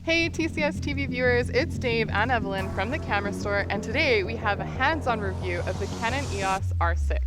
Hey TCS TV viewers, it's Dave and Evelyn from the camera store, and today we have a hands-on review of the Canon EOS R6.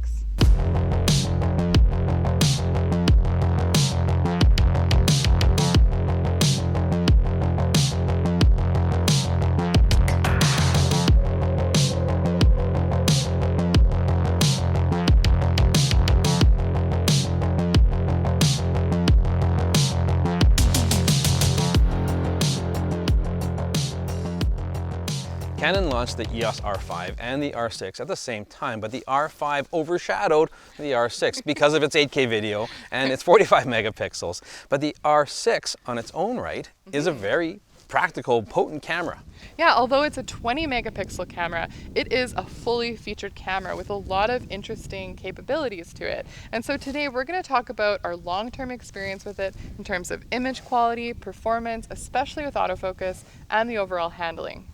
Canon launched the EOS R5 and the R6 at the same time, but the R5 overshadowed the R6 because of its 8K video and its 45 megapixels. But the R6 on its own right is a very practical, potent camera. Yeah, although it's a 20 megapixel camera, it is a fully featured camera with a lot of interesting capabilities to it. And so today we're going to talk about our long-term experience with it in terms of image quality, performance, especially with autofocus, and the overall handling.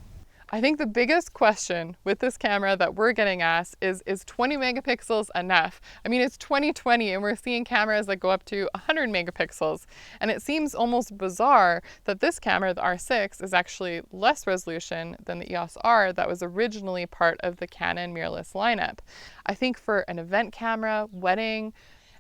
I think the biggest question with this camera that we're getting asked is 20 megapixels enough? I mean, it's 2020 and we're seeing cameras that go up to 100 megapixels. And it seems almost bizarre that this camera, the R6, is actually less resolution than the EOS R that was originally part of the Canon mirrorless lineup. I think for an event camera, wedding,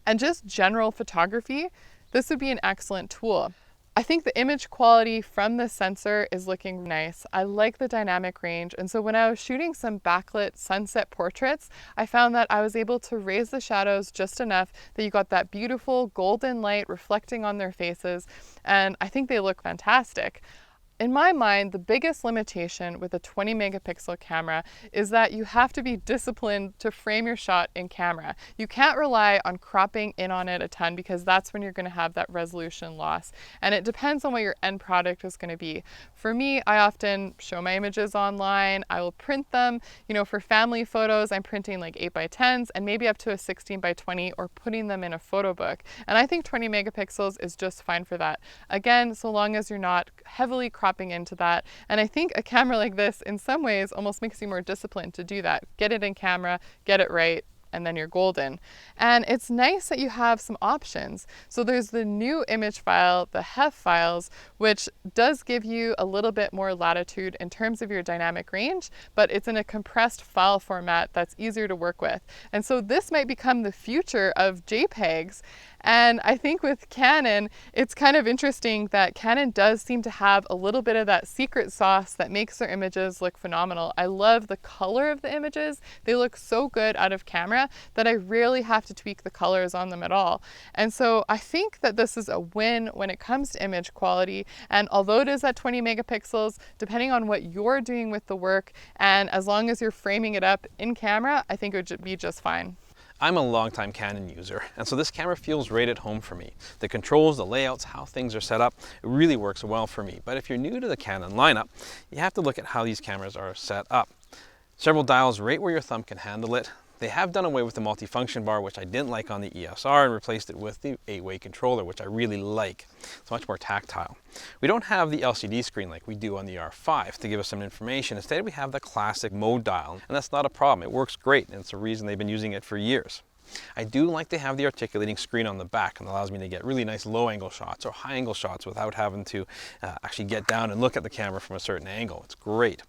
and just general photography, this would be an excellent tool. I think the image quality from the sensor is looking nice. I like the dynamic range, and so when I was shooting some backlit sunset portraits, I found that I was able to raise the shadows just enough that you got that beautiful golden light reflecting on their faces, and I think they look fantastic. In my mind, the biggest limitation with a 20 megapixel camera is that you have to be disciplined to frame your shot in camera. You can't rely on cropping in on it a ton because that's when you're going to have that resolution loss. And it depends on what your end product is going to be. For me, I often show my images online. I will print them. You know, for family photos, I'm printing like 8x10s and maybe up to a 16x20 or putting them in a photo book. And I think 20 megapixels is just fine for that. Again, so long as you're not heavily cropping into that. And I think a camera like this in some ways almost makes you more disciplined to do that. Get it in camera, get it right, and then you're golden. And it's nice that you have some options. So there's the new image file, the HEF files, which does give you a little bit more latitude in terms of your dynamic range, but it's in a compressed file format that's easier to work with. And so this might become the future of JPEGs. And I think with Canon, it's kind of interesting that Canon does seem to have a little bit of that secret sauce that makes their images look phenomenal. I love the color of the images. They look so good out of camera that I rarely have to tweak the colors on them at all. And so I think that this is a win when it comes to image quality. And although it is at 20 megapixels, depending on what you're doing with the work, and as long as you're framing it up in camera, I think it would be just fine. I'm a longtime Canon user, and so this camera feels right at home for me. The controls, the layouts, how things are set up, it really works well for me. But if you're new to the Canon lineup, you have to look at how these cameras are set up. Several dials right where your thumb can handle it. They have done away with the multifunction bar, which I didn't like on the EOS R, and replaced it with the 8-way controller, which I really like. It's much more tactile. We don't have the LCD screen like we do on the R5 to give us some information. Instead, we have the classic mode dial, and that's not a problem. It works great, and it's the reason they've been using it for years. I do like to have the articulating screen on the back, and allows me to get really nice low angle shots or high angle shots without having to actually get down and look at the camera from a certain angle. It's great.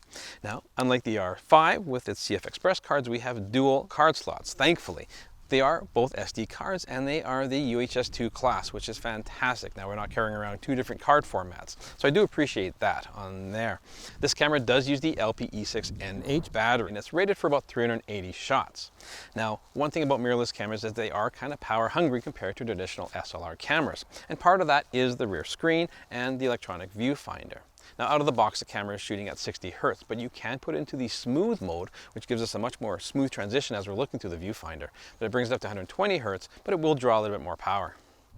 Now, unlike the R5 with its CF Express cards, we have dual card slots, thankfully. They are both SD cards, and they are the UHS-2 class, which is fantastic. Now we're not carrying around two different card formats, so I do appreciate that on there. This camera does use the LP-E6NH battery, and it's rated for about 380 shots. Now, one thing about mirrorless cameras is they are kind of power hungry compared to traditional SLR cameras, and part of that is the rear screen and the electronic viewfinder. Now, out of the box, the camera is shooting at 60 Hz, but you can put it into the smooth mode, which gives us a much more smooth transition as we're looking through the viewfinder. But it brings it up to 120 Hz, but it will draw a little bit more power.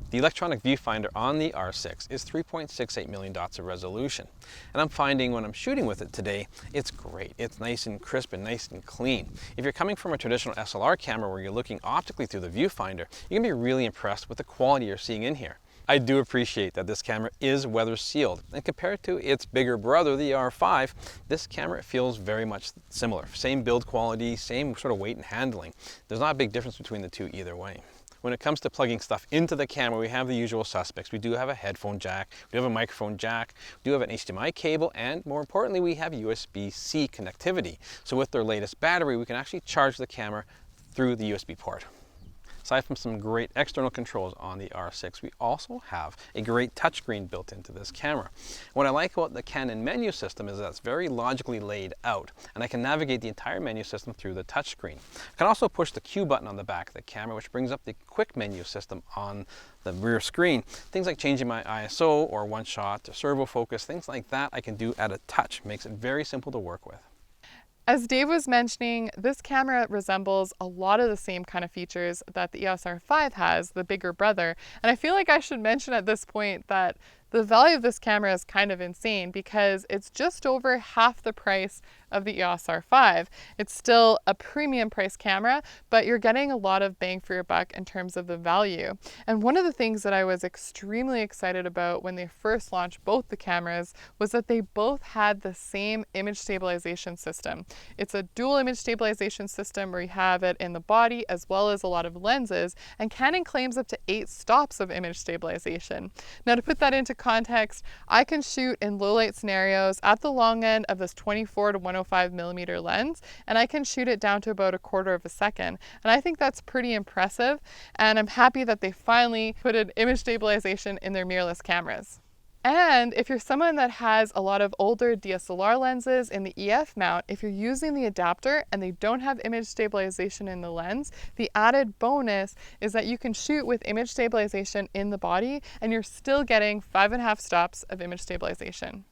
The electronic viewfinder on the R6 is 3.68 million dots of resolution. And I'm finding when I'm shooting with it today, it's great. It's nice and crisp and nice and clean. If you're coming from a traditional SLR camera where you're looking optically through the viewfinder, you can be really impressed with the quality you're seeing in here. I do appreciate that this camera is weather sealed, and compared to its bigger brother, the R5, this camera feels very much similar. Same build quality, same sort of weight and handling. There's not a big difference between the two either way. When it comes to plugging stuff into the camera, we have the usual suspects. We do have a headphone jack, we do have a microphone jack, we do have an HDMI cable, and more importantly, we have USB-C connectivity. So with their latest battery, we can actually charge the camera through the USB port. Aside from some great external controls on the R6, we also have a great touchscreen built into this camera. What I like about the Canon menu system is that it's very logically laid out, and I can navigate the entire menu system through the touchscreen. I can also push the Q button on the back of the camera, which brings up the quick menu system on the rear screen. Things like changing my ISO or one shot to servo focus, things like that I can do at a touch. Makes it very simple to work with. As Dave was mentioning, this camera resembles a lot of the same kind of features that the EOS R5 has, the bigger brother. And I feel like I should mention at this point that the value of this camera is kind of insane because it's just over half the price of the EOS R5. It's still a premium price camera, but you're getting a lot of bang for your buck in terms of the value. And one of the things that I was extremely excited about when they first launched both the cameras was that they both had the same image stabilization system. It's a dual image stabilization system where you have it in the body as well as a lot of lenses, and Canon claims up to 8 stops of image stabilization. Now, to put that into context, I can shoot in low light scenarios at the long end of this 24 to 105 millimeter lens, and I can shoot it down to about 1/4 of a second. And I think that's pretty impressive, and I'm happy that they finally put an image stabilization in their mirrorless cameras. And if you're someone that has a lot of older DSLR lenses in the EF mount, if you're using the adapter and they don't have image stabilization in the lens, the added bonus is that you can shoot with image stabilization in the body and you're still getting 5.5 stops of image stabilization.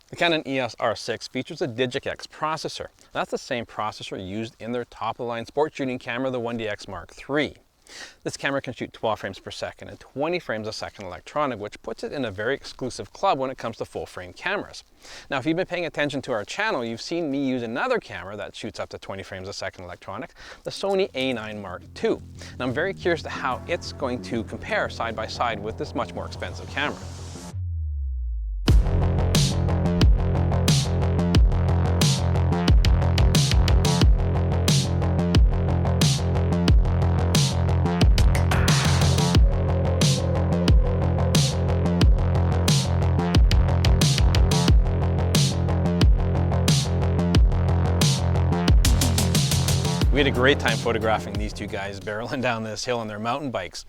The Canon EOS R6 features a Digic-X processor. That's the same processor used in their top-of-the-line sport shooting camera, the 1DX Mark III. This camera can shoot 12 frames per second and 20 frames a second electronic, which puts it in a very exclusive club when it comes to full-frame cameras. Now, if you've been paying attention to our channel, you've seen me use another camera that shoots up to 20 frames a second electronic, the Sony A9 Mark II. And I'm very curious to how it's going to compare side by side with this much more expensive camera. We had a great time photographing these two guys barreling down this hill on their mountain bikes.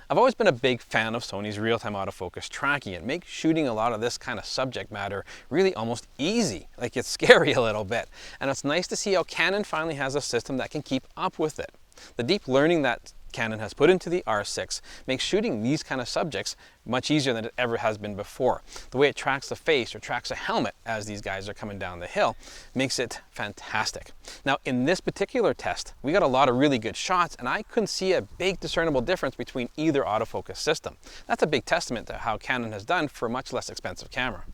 I've always been a big fan of Sony's real-time autofocus tracking. It makes shooting a lot of this kind of subject matter really almost easy, like it's scary a little bit. And it's nice to see how Canon finally has a system that can keep up with it. The deep learning that Canon has put into the R6 makes shooting these kind of subjects much easier than it ever has been before. The way it tracks the face or tracks a helmet as these guys are coming down the hill makes it fantastic. Now, in this particular test, we got a lot of really good shots, and I couldn't see a big discernible difference between either autofocus system. That's a big testament to how Canon has done for a much less expensive camera.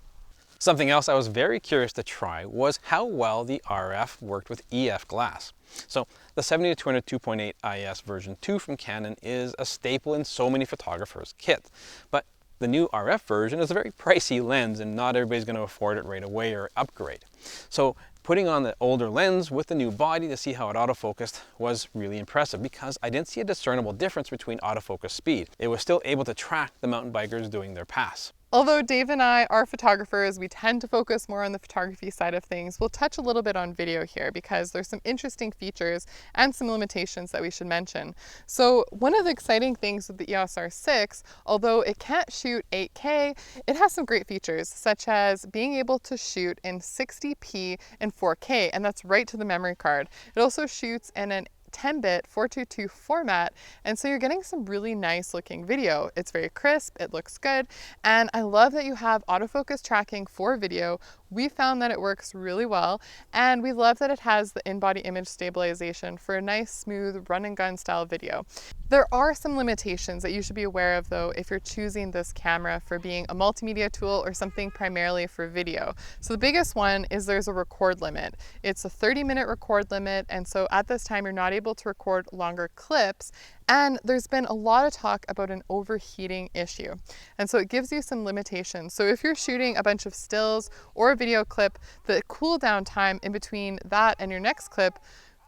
Something else I was very curious to try was how well the RF worked with EF glass. So the 70-200 2.8 IS version 2 from Canon is a staple in so many photographers' kits, but the new RF version is a very pricey lens and not everybody's going to afford it right away or upgrade. So putting on the older lens with the new body to see how it autofocused was really impressive because I didn't see a discernible difference between autofocus speed. It was still able to track the mountain bikers doing their pass. Although Dave and I are photographers, we tend to focus more on the photography side of things. We'll touch a little bit on video here because there's some interesting features and some limitations that we should mention. So one of the exciting things with the EOS R6, although it can't shoot 8K, it has some great features such as being able to shoot in 60p and 4K, and that's right to the memory card. It also shoots in an 10-bit 422 format, and so you're getting some really nice looking video. It's very crisp, it looks good, and I love that you have autofocus tracking for video. We found that it works really well, and we love that it has the in-body image stabilization for a nice smooth run and gun style video. There are some limitations that you should be aware of though if you're choosing this camera for being a multimedia tool or something primarily for video. So the biggest one is there's a record limit. It's a 30-minute record limit, and so at this time you're not able to record longer clips, and there's been a lot of talk about an overheating issue. And so it gives you some limitations. So if you're shooting a bunch of stills or a video clip, the cool down time in between that and your next clip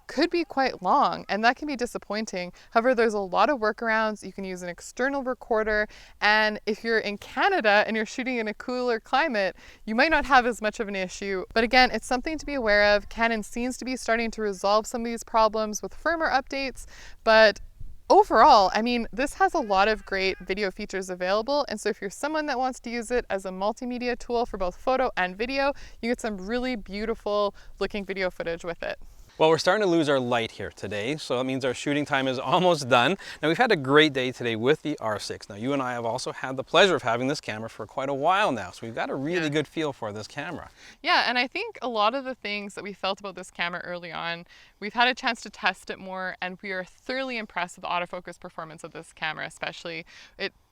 could be quite long, and that can be disappointing. However, there's a lot of workarounds. You can use an external recorder, and if you're in Canada and you're shooting in a cooler climate, you might not have as much of an issue. But again, it's something to be aware of. Canon seems to be starting to resolve some of these problems with firmware updates, but overall, I mean, this has a lot of great video features available, and so if you're someone that wants to use it as a multimedia tool for both photo and video, you get some really beautiful looking video footage with it. Well, we're starting to lose our light here today, so that means our shooting time is almost done. Now, we've had a great day today with the R6. Now, you and I have also had the pleasure of having this camera for quite a while now, so we've got a really good feel for this camera. Yeah, and I think a lot of the things that we felt about this camera early on, we've had a chance to test it more, and we are thoroughly impressed with the autofocus performance of this camera, especially.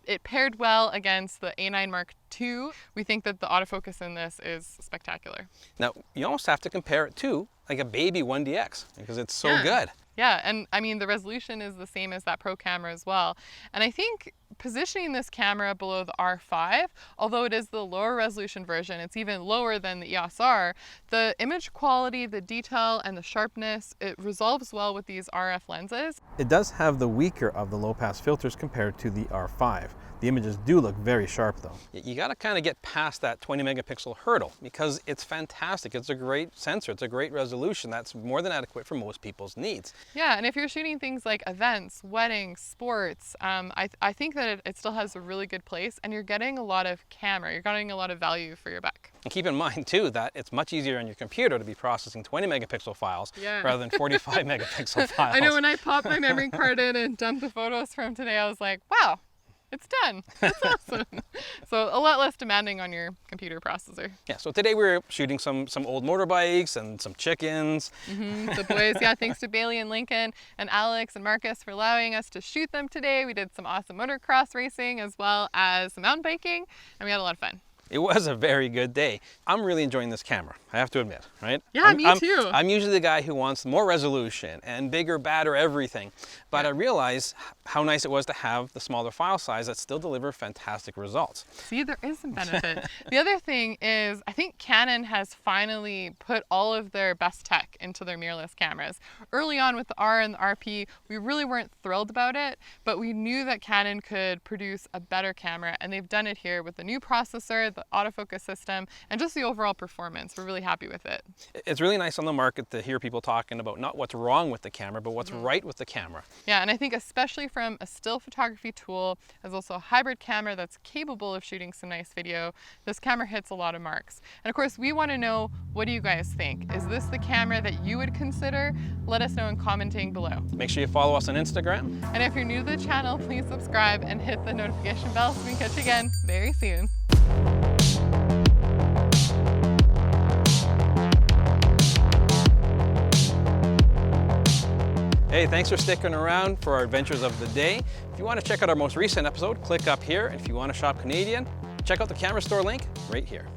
It paired well against the A9 Mark II. We think that the autofocus in this is spectacular. Now, you almost have to compare it to like a baby 1DX because it's so good. Yeah, and I mean, the resolution is the same as that Pro camera as well. And I think positioning this camera below the R5, although it is the lower resolution version, it's even lower than the EOS R, the image quality, the detail, and the sharpness, it resolves well with these RF lenses. It does have the weaker of the low pass filters compared to the R5. The images do look very sharp though. You gotta kind of get past that 20 megapixel hurdle because it's fantastic. It's a great sensor. It's a great resolution. That's more than adequate for most people's needs. Yeah, and if you're shooting things like events, weddings, sports, I think that it still has a really good place, and you're getting a lot of camera. You're getting a lot of value for your buck. And keep in mind too that it's much easier on your computer to be processing 20 megapixel files rather than 45 megapixel files. I know when I popped my memory card in and dumped the photos from today, I was like, wow. It's done. That's awesome. So a lot less demanding on your computer processor. Yeah, so today we were shooting some old motorbikes and some chickens. The boys, yeah, thanks to Bailey and Lincoln and Alex and Marcus for allowing us to shoot them today. We did some awesome motocross racing as well as some mountain biking, and we had a lot of fun. It was a very good day. I'm really enjoying this camera, I have to admit, right? Yeah, me too. I'm usually the guy who wants more resolution and bigger, badder, everything. But I realized how nice it was to have the smaller file size that still deliver fantastic results. See, there is some benefit. The other thing is, I think Canon has finally put all of their best tech into their mirrorless cameras. Early on with the R and the RP, we really weren't thrilled about it, but we knew that Canon could produce a better camera, and they've done it here with the new processor, the autofocus system, and just the overall performance. We're really happy with it. It's really nice on the market to hear people talking about not what's wrong with the camera, but what's right with the camera. Yeah, and I think especially from a still photography tool, as also a hybrid camera that's capable of shooting some nice video, this camera hits a lot of marks. And of course, we want to know, what do you guys think? Is this the camera that you would consider? Let us know in commenting below. Make sure you follow us on Instagram. And if you're new to the channel, please subscribe and hit the notification bell so we can catch you again very soon. Hey, thanks for sticking around for our adventures of the day. If you want to check out our most recent episode, click up here. And if you want to shop Canadian, check out the camera store link right here.